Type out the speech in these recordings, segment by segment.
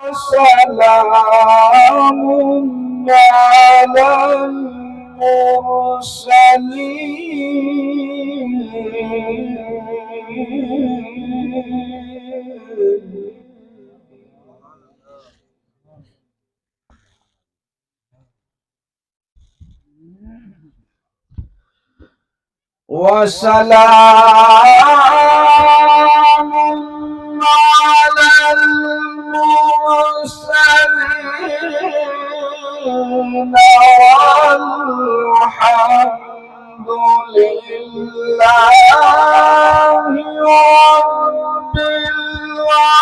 وسلام على المرسلين وسلام على المرسلين والحمد لله رب العالمين.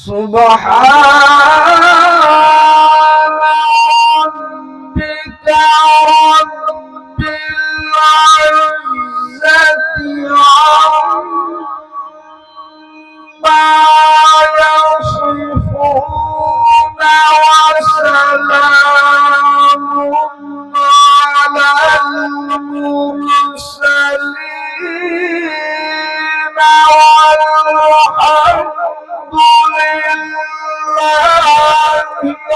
سبحان ربك رب العزة عما يصفون وسلام على المرسلين والحمد لله رب العالمين.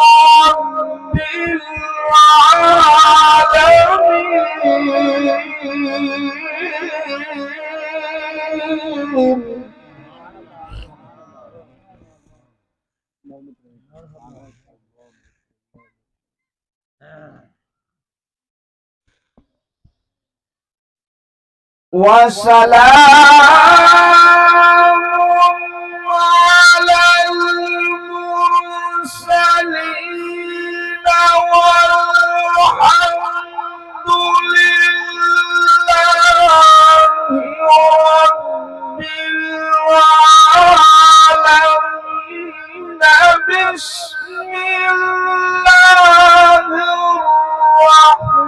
وسلام على المرسلين والحمد لله رب العالمين. بسم الله الرحمن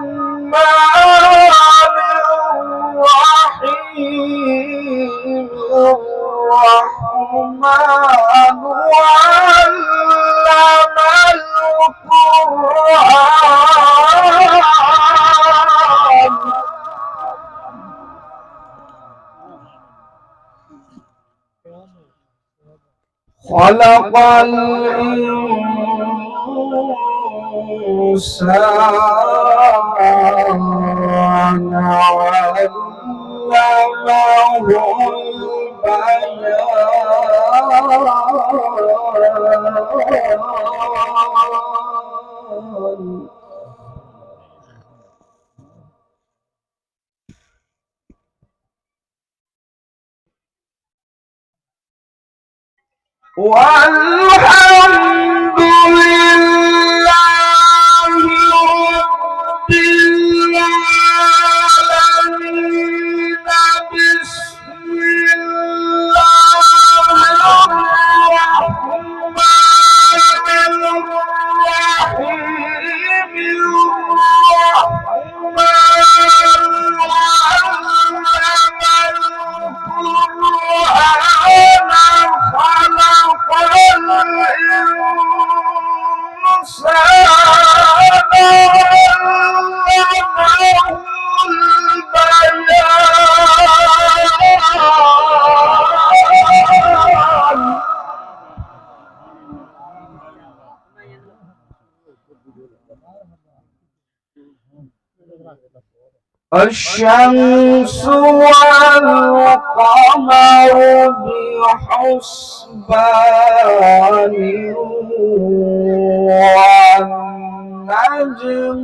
الرحيم. الرحمن علم القرآن خلق الإنسان علمه البيان. والحمد لله رب العالمين. بسم الله الرحمن الرحيم. الرحمن علم خلق الإنسان علمه البيان. الشمس والقمر بحسبان والنجم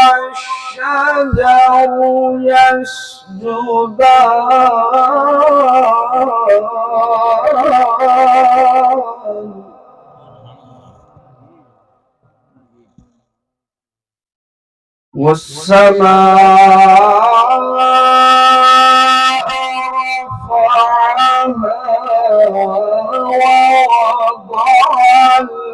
والشجر يسجدان. والسماء رفعها ووضع الميزان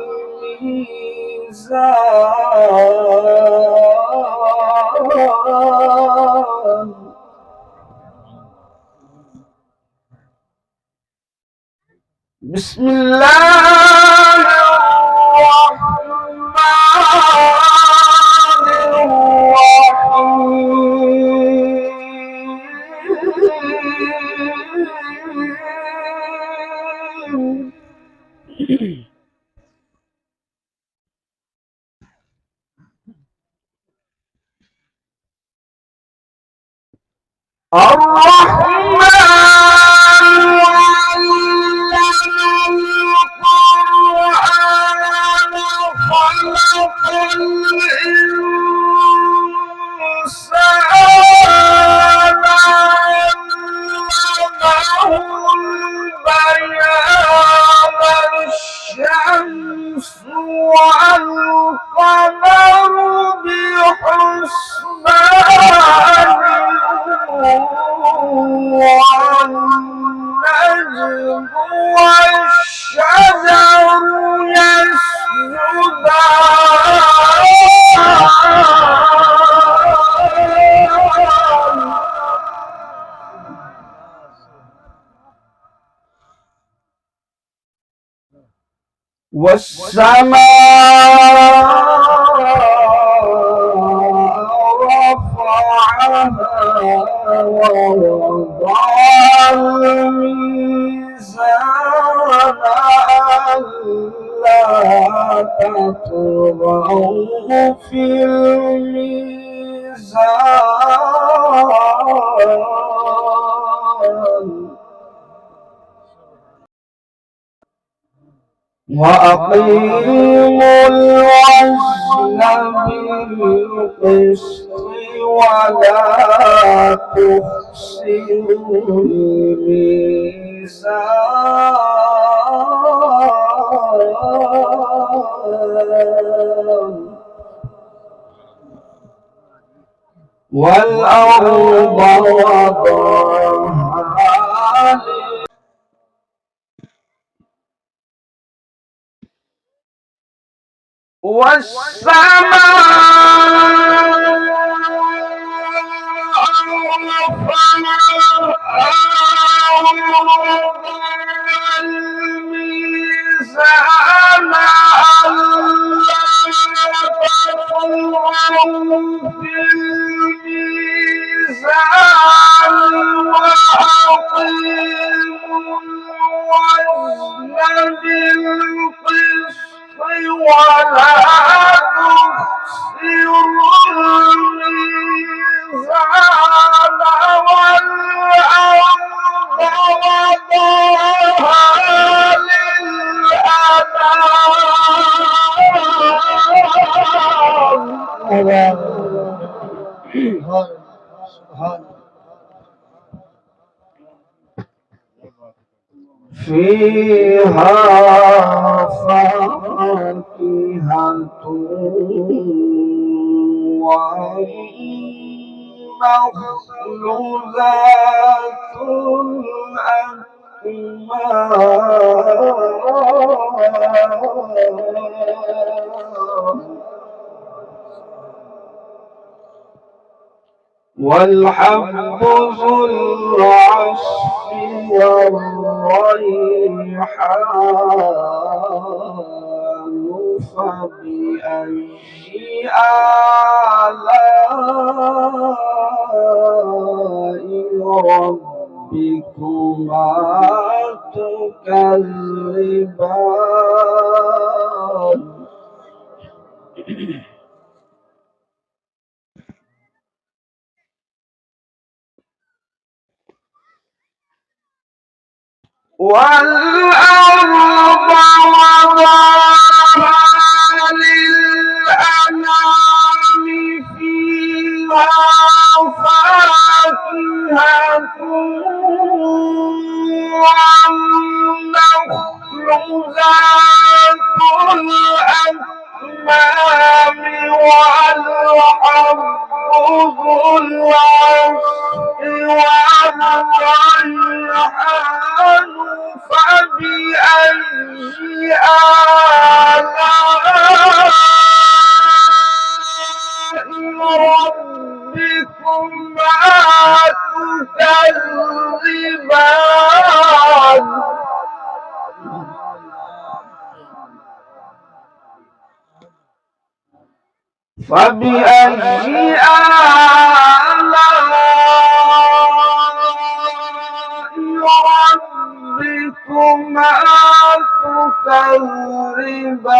بسم الله الرحمن الرحيم. الرحمن علم القرآن خلق الإنسان علمه البيان الشمس والقمر بحسبان والنجم والشجر يسجدان والسماء رفعها ووضع الميزان ألا تطغوا في الميزان وأقيموا الوزن بالقسط ولا تخسروا الميزان والأرض وضعها والسماء رفعها ووضع الميزان ألا تطغوا في الميزان وأقيموا الوزن بالقسط ولا تخسروا الميزان والأرض وضعها للأنام فيها فاكهة والنخل ذات الأكمام والحب ذو العصف والريحان فبأي آلاء ربكما تكذبان والأرض وضعها للأنام فيها فاكهة والنخل ذات الأكمام والحب ذو العصف والريحان فبأي آلاء ربكما تكذبان فبأي آلاء ربكما تكذبان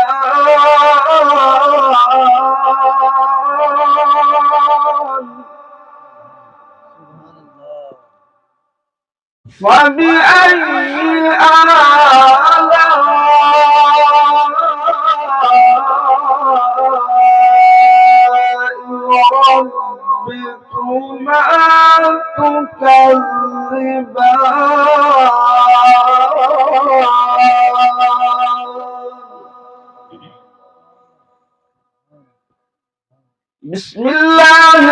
فبأي آلاء ربكما تكذبان بسم الله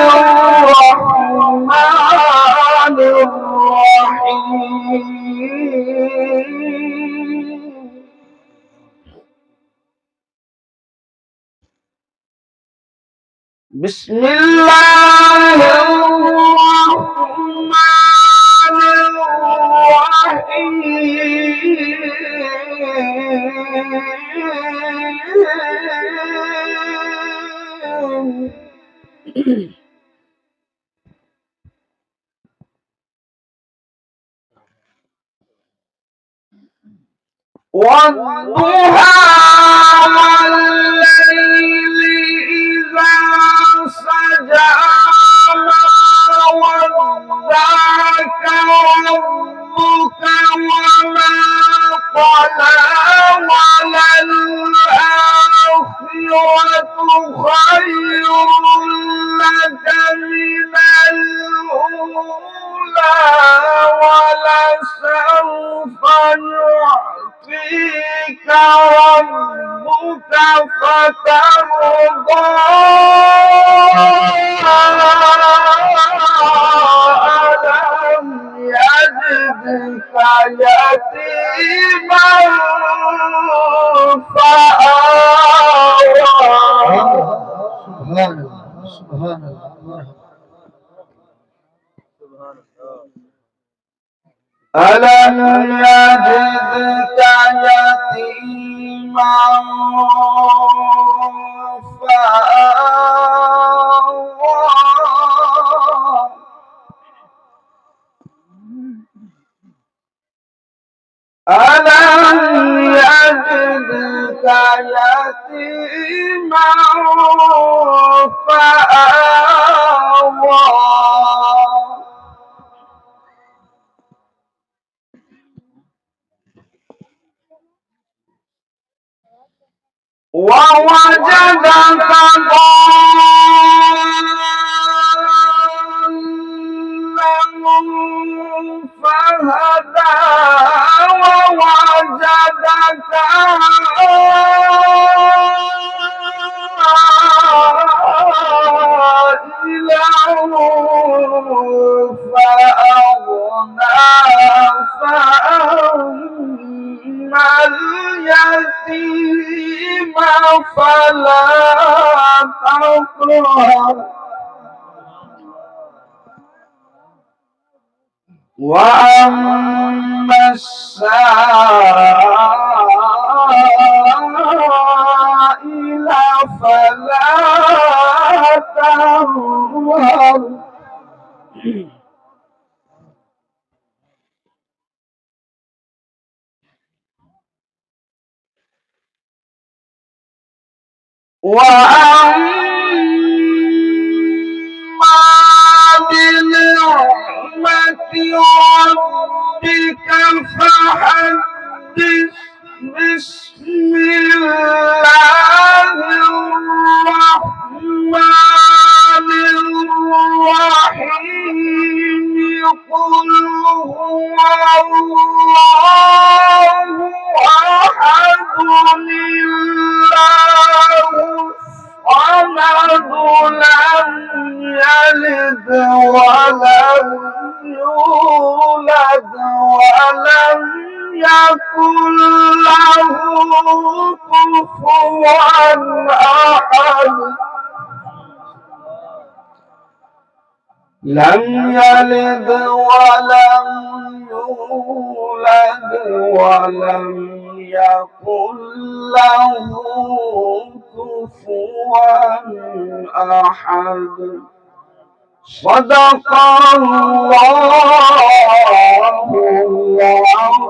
الرحمن الرحيم بسم الله الرحمن الرحيم والضحى والليل إذا سجى ما ودعك ربك وما قلى وللآخرة خير لك من الأولى ولسوف يعطيك ربك فترضى ألم يجدك يتيما فآوى سبحان الله سبحان الله ألم يجدك يتيما فآوى ألم يجدك يتيما فآوى ووجدك ضالا فهدى ووجدك عائلا فأغنى فأما اليتيم فلا تقهر وأما السائل فلا تنهر وأما بنعمة ربك فحدث بسم الله الرحمن الرحيم قل هو الله أحد الله الصمد لم يلد ولم يولد ولم يكن له كفوا أحد لم يلد ولم يولد ولم يكن له كفوا أحد. صدق الله العظيم.